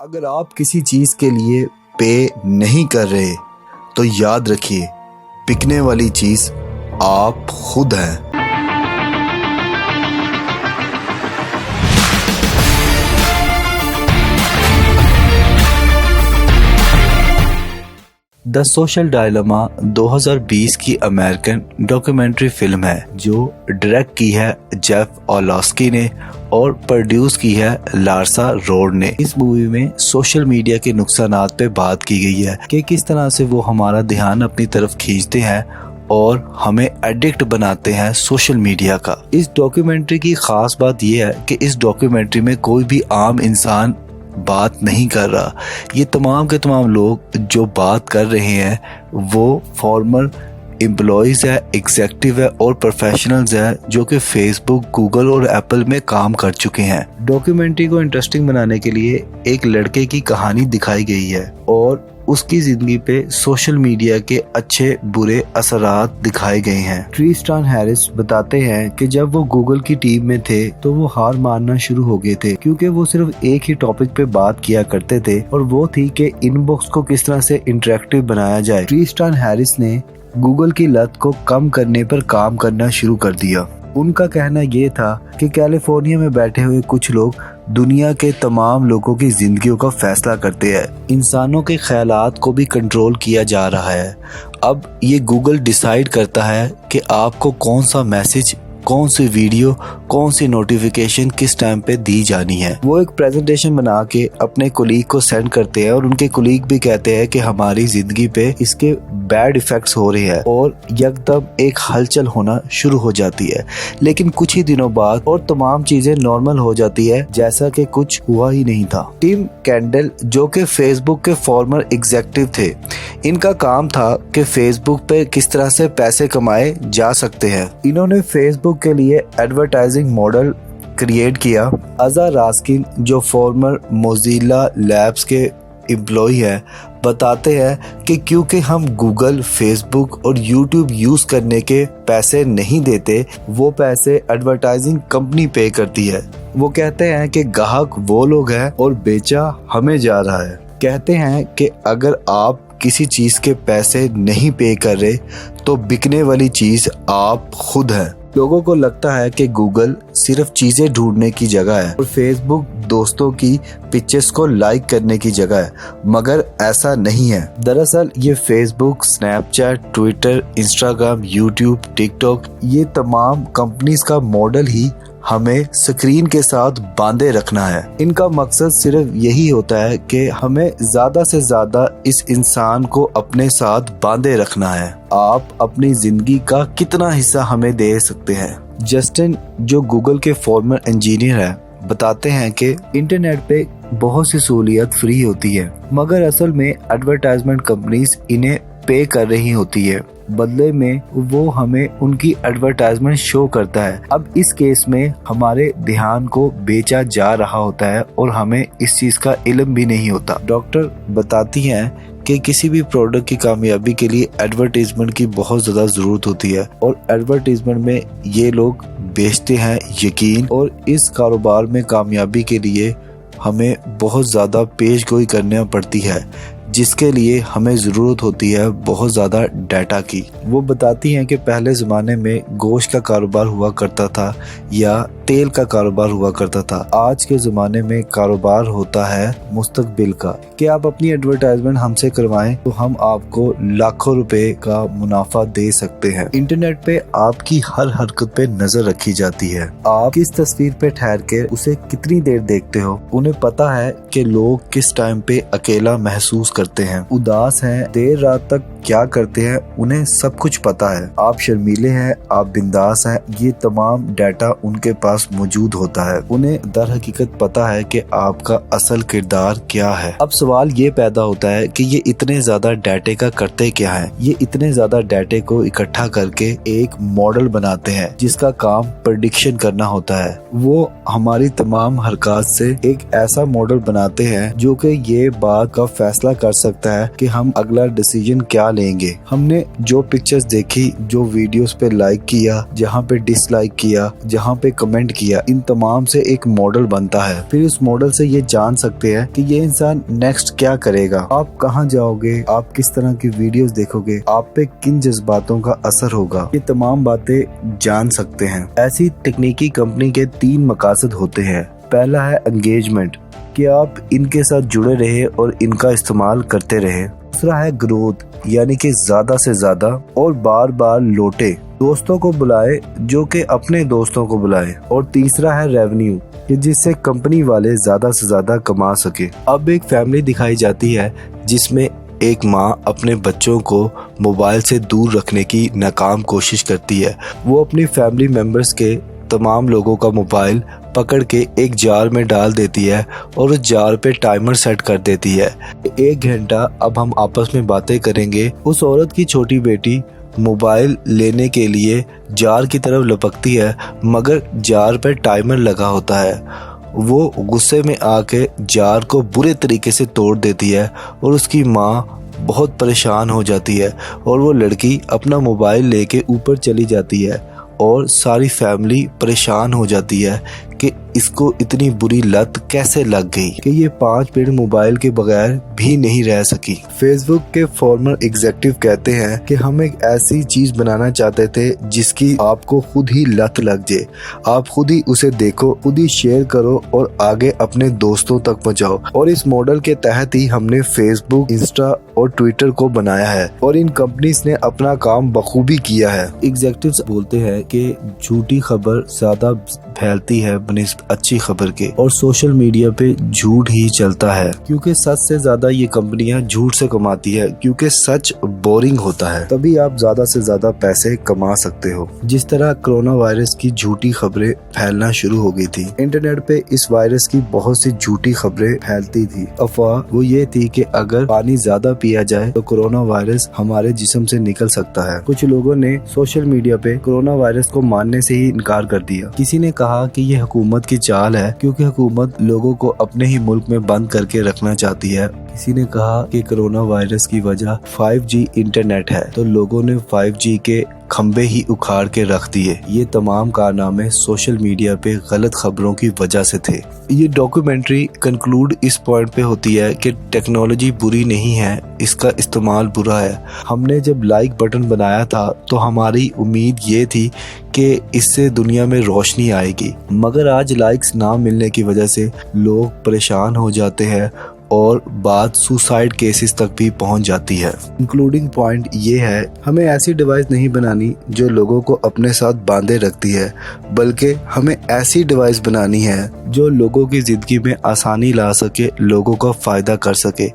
अगर आप किसी चीज़ के लिए पे नहीं कर रहे तो याद रखिए, बिकने वाली चीज़ आप खुद हैं। द सोशल डायलेमा 2020 की अमेरिकन डॉक्यूमेंट्री फिल्म है जो डायरेक्ट की है जेफ ओलास्की ने और प्रोड्यूस की है लार्सा रोड ने। इस मूवी में सोशल मीडिया के नुकसानात पे बात की गई है कि किस तरह से वो हमारा ध्यान अपनी तरफ खींचते हैं और हमें एडिक्ट बनाते हैं सोशल मीडिया का। इस डॉक्यूमेंट्री की खास बात यह है कि इस डॉक्यूमेंट्री में कोई भी आम इंसान बात नहीं कर रहा। ये तमाम के तमाम लोग जो बात कर रहे हैं वो फॉर्मर एम्प्लॉयज़ है, एग्जेक्टिव है और प्रोफेशनल्स है जो कि फेसबुक, गूगल और एप्पल में काम कर चुके हैं। डॉक्यूमेंट्री को इंटरेस्टिंग बनाने के लिए एक लड़के की कहानी दिखाई गई है और उसकी जिंदगी पे सोशल मीडिया के अच्छे बुरे असरात दिखाए गए हैं। ट्रिस्टान हैरिस बताते हैं कि जब वो गूगल की टीम में थे तो वो हार मानना शुरू हो गए थे क्योंकि वो सिर्फ एक ही टॉपिक पे बात किया करते थे और वो थी कि इनबॉक्स को किस तरह से इंटरेक्टिव बनाया जाए। ट्रिस्टान हैरिस ने गूगल की लत को कम करने पर काम करना शुरू कर दिया। उनका कहना ये था कि कैलिफोर्निया में बैठे हुए कुछ लोग दुनिया के तमाम लोगों की जिंदगियों का फैसला करते हैं। इंसानों के ख्यालात को भी कंट्रोल किया जा रहा है। अब ये गूगल डिसाइड करता है कि आपको कौन सा मैसेज, कौन सी वीडियो, कौन सी नोटिफिकेशन किस टाइम पे दी जानी है। वो एक प्रेजेंटेशन बना के अपने कोलीग को सेंड करते हैं और उनके कोलीग भी कहते हैं कि हमारी जिंदगी पे इसके बैड इफेक्ट्स हो रहे हैं और यकदम एक हलचल होना शुरू हो जाती है। लेकिन कुछ ही दिनों बाद और तमाम चीजें नॉर्मल हो जाती है जैसा कि कुछ हुआ ही नहीं था। टिम कैंडल जो कि फेसबुक के फॉर्मर एग्जेक्टिव थे, इनका काम था कि फेसबुक पे किस तरह से पैसे कमाए जा सकते हैं। इन्होंने फेसबुक के लिए एडवर्टाइजिंग मॉडल क्रिएट किया। अजा रास्किन जो फॉर्मर मोजिला लैब्स के एम्प्लॉय है बताते हैं कि क्योंकि हम गूगल, फेसबुक और यूट्यूब यूज करने के पैसे नहीं देते, वो पैसे एडवर्टाइजिंग कंपनी पे करती है। वो कहते हैं कि ग्राहक वो लोग हैं और बेचा हमें जा रहा है। कहते हैं कि अगर आप किसी चीज के पैसे नहीं पे कर रहे तो बिकने वाली चीज आप खुद हैं। लोगों को लगता है कि गूगल सिर्फ चीजें ढूंढने की जगह है और फेसबुक दोस्तों की पिक्चर्स को लाइक करने की जगह है, मगर ऐसा नहीं है। दरअसल ये Facebook, Snapchat, Twitter, Instagram, YouTube, TikTok, ये तमाम कंपनीज का मॉडल ही हमें स्क्रीन के साथ बांधे रखना है। इनका मकसद सिर्फ यही होता है कि हमें ज्यादा से ज्यादा इस इंसान को अपने साथ बांधे रखना है। आप अपनी जिंदगी का कितना हिस्सा हमें दे सकते हैं। जस्टिन जो गूगल के फॉर्मर इंजीनियर है बताते हैं कि इंटरनेट पे बहुत सी सहूलियत फ्री होती है, मगर असल में एडवर्टाइजमेंट कंपनीज इन्हें पे कर रही होती है। बदले में वो हमें उनकी एडवर्टाइजमेंट शो करता है। अब इस केस में हमारे ध्यान को बेचा जा रहा होता है और हमें इस चीज का इल्म भी नहीं होता। डॉक्टर बताती हैं कि किसी भी प्रोडक्ट की कामयाबी के लिए एडवर्टाइजमेंट की बहुत ज्यादा जरूरत होती है और एडवर्टाइजमेंट में ये लोग बेचते हैं यकीन, और इस कारोबार में कामयाबी के लिए हमें बहुत ज्यादा पेशगोई करनी पड़ती है जिसके लिए हमें ज़रूरत होती है बहुत ज़्यादा डाटा की। वो बताती हैं कि पहले ज़माने में गोश्त का कारोबार हुआ करता था या तेल का कारोबार हुआ करता था। आज के ज़माने में कारोबार होता है मुस्तकबिल का, कि आप अपनी एडवर्टाइजमेंट हमसे करवाएं तो हम आपको लाखों रुपए का मुनाफा दे सकते हैं। इंटरनेट पे आपकी हर हरकत पे नजर रखी जाती है। आप किस तस्वीर पे ठहर के उसे कितनी देर देखते हो, उन्हें पता है कि लोग किस टाइम पे अकेला महसूस करते हैं, उदास हैं, देर रात तक क्या करते हैं, उन्हें सब कुछ पता है। आप शर्मीले हैं, आप बिंदास हैं, ये तमाम डाटा उनके पास मौजूद होता है। उन्हें दर हकीकत पता है कि आपका असल किरदार क्या है। अब सवाल ये पैदा होता है कि ये इतने ज्यादा डाटे का करते क्या है। ये इतने ज्यादा डाटे को इकट्ठा करके एक मॉडल बनाते हैं जिसका काम प्रेडिक्शन करना होता है। वो हमारी तमाम हरकत से एक ऐसा मॉडल बनाते हैं जो कि ये बात का फैसला कर सकता है कि हम अगला डिसीजन क्या बना लेंगे। हमने जो पिक्चर्स देखी, जो वीडियोस पे लाइक किया, जहाँ पे डिसलाइक किया, जहाँ पे कमेंट किया, इन तमाम से एक मॉडल बनता है। फिर उस मॉडल से ये जान सकते हैं कि ये इंसान नेक्स्ट क्या करेगा, आप कहाँ जाओगे, आप किस तरह की वीडियोस देखोगे, आप पे किन जज्बातों का असर होगा, ये तमाम बातें जान सकते हैं। ऐसी तकनीकी कंपनी के 3 मकासद होते हैं। पहला है एंगेजमेंट, कि आप इनके साथ जुड़े रहे और इनका इस्तेमाल करते रहे। दूसरा है ग्रोथ, यानी कि ज्यादा से ज्यादा और बार बार लौटे, दोस्तों को बुलाए जो कि अपने दोस्तों को बुलाए। और तीसरा है रेवेन्यू, कि जिससे कंपनी वाले ज्यादा से ज्यादा कमा सके। अब एक फैमिली दिखाई जाती है जिसमें एक माँ अपने बच्चों को मोबाइल से दूर रखने की नाकाम कोशिश करती है। वो अपनी फैमिली मेंबर्स के तमाम लोगों का मोबाइल पकड़ के एक जार में डाल देती है और उस जार पे टाइमर सेट कर देती है। 1 घंटा अब हम आपस में बातें करेंगे। उस औरत की छोटी बेटी मोबाइल लेने के लिए जार की तरफ लपकती है, मगर जार पे टाइमर लगा होता है। वो गुस्से में आके जार को बुरे तरीके से तोड़ देती है और उसकी माँ बहुत परेशान हो जाती है और वो लड़की अपना मोबाइल लेके ऊपर चली जाती है और सारी फैमिली परेशान हो जाती है कि इसको इतनी बुरी लत कैसे लग गई कि ये 5 मिनट मोबाइल के बगैर भी नहीं रह सकी। फेसबुक के फॉर्मर एग्जीक्यूटिव कहते हैं कि हम एक ऐसी चीज बनाना चाहते थे जिसकी आपको खुद ही लत लग जाए। आप खुद ही उसे देखो, खुद ही शेयर करो और आगे अपने दोस्तों तक पहुंचाओ। और इस मॉडल के तहत ही हमने फेसबुक, इंस्टा और ट्विटर को बनाया है और इन कंपनीज ने अपना काम बखूबी किया है। एग्जीक्यूटिव्स बोलते हैं कि झूठी खबर ज्यादा फैलती है बनिस्बत अच्छी खबर के, और सोशल मीडिया पे झूठ ही चलता है क्योंकि सच से ज्यादा ये कंपनियां झूठ से कमाती है, क्योंकि सच बोरिंग होता है। तभी आप ज्यादा से ज्यादा पैसे कमा सकते हो। जिस तरह कोरोना वायरस की झूठी खबरें फैलना शुरू हो गई थी, इंटरनेट पे इस वायरस की बहुत सी झूठी खबरें फैलती थी। अफवाह वो ये थी कि अगर पानी ज्यादा पिया जाए तो कोरोना वायरस हमारे जिस्म से निकल सकता है। कुछ लोगों ने सोशल मीडिया पे कोरोना वायरस को मानने से ही इनकार कर दिया। किसी ने कहा कि ये हुकूमत की चाल है क्योंकि हुकूमत लोगों को अपने ही मुल्क में बंद करके रखना चाहती है। किसी ने कहा कि कोरोना वायरस की वजह 5G इंटरनेट है, तो लोगों ने 5G के खंबे ही उखाड़ के रख दिए। ये तमाम कारनामे सोशल मीडिया पे गलत खबरों की वजह से थे। ये डॉक्यूमेंट्री कंक्लूड इस पॉइंट पे होती है कि टेक्नोलॉजी बुरी नहीं है, इसका इस्तेमाल बुरा है। हमने जब लाइक बटन बनाया था तो हमारी उम्मीद ये थी कि इससे दुनिया में रोशनी आएगी, मगर आज लाइक्स ना मिलने की वजह से लोग परेशान हो जाते हैं और बात सुसाइड केसेस तक भी पहुंच जाती है। इंक्लूडिंग पॉइंट ये है, हमें ऐसी डिवाइस नहीं बनानी जो लोगों को अपने साथ बांधे रखती है, बल्कि हमें ऐसी डिवाइस बनानी है जो लोगों की जिंदगी में आसानी ला सके, लोगों का फायदा कर सके।